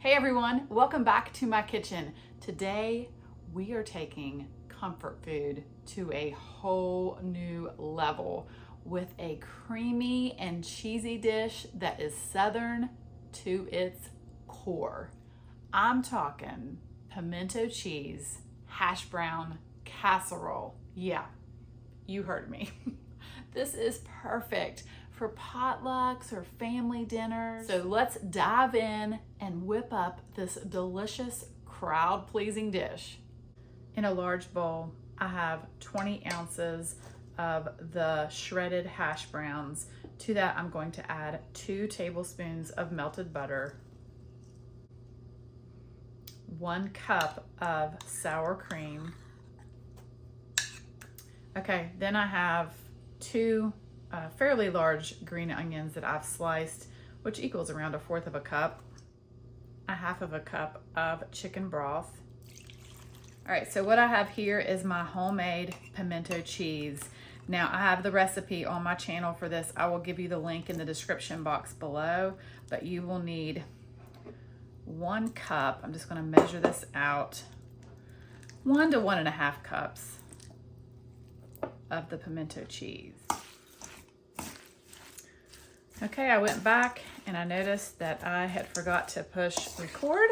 Hey everyone, welcome back to my kitchen. Today we are taking comfort food to a whole new level with a creamy and cheesy dish that is Southern to its core. I'm talking pimento cheese, hash brown casserole. Yeah, you heard me. This is perfect for potlucks or family dinners. So let's dive in and whip up this delicious crowd-pleasing dish. In a large bowl, I have 20 ounces of the shredded hash browns. To that, I'm going to add 2 tablespoons of melted butter, 1 cup of sour cream. Okay, then I have 2 fairly large green onions that I've sliced, which equals around 1/4 of a cup, 1/2 of a cup of chicken broth. All right, so what I have here is my homemade pimento cheese. Now I have the recipe on my channel for this. I will give you the link in the description box below, but you will need 1 cup. I'm just gonna measure this out. 1 to 1.5 cups of the pimento cheese. Okay, I went back and I noticed that I had forgot to push record.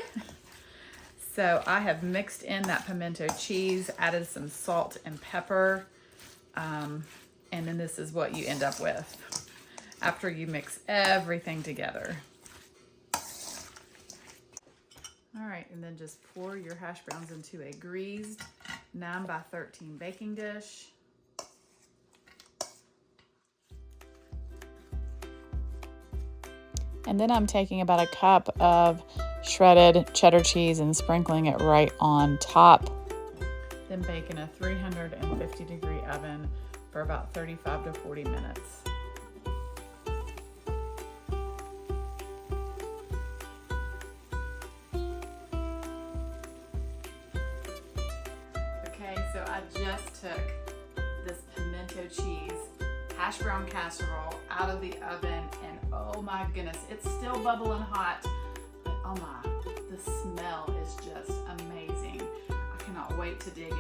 So I have mixed in that pimento cheese, added some salt and pepper, and then this is what you end up with after you mix everything together. All right, and then just pour your hash browns into a greased 9 by 13 baking dish. And then I'm taking about 1 cup of shredded cheddar cheese and sprinkling it right on top. Then bake in a 350-degree oven for about 35 to 40 minutes. Okay, so I just took this pimento cheese hash brown casserole out of the oven, and oh my goodness, it's still bubbling hot, but oh my, the smell is just amazing. I cannot wait to dig in.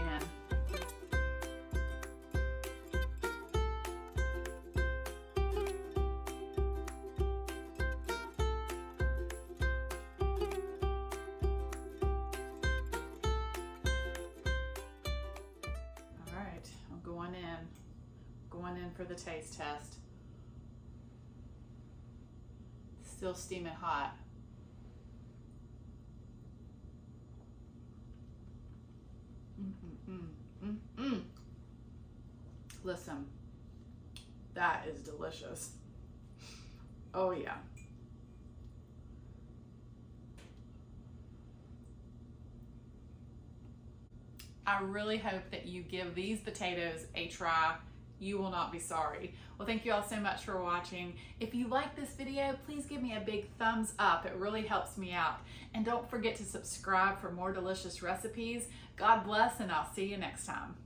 All right, I'm going in for the taste test. Still steaming hot. Listen, that is delicious. Oh yeah. I really hope that you give these potatoes a try. You will not be sorry. Well, thank you all so much for watching. If you like this video, please give me a big thumbs up. It really helps me out. And don't forget to subscribe for more delicious recipes. God bless, and I'll see you next time.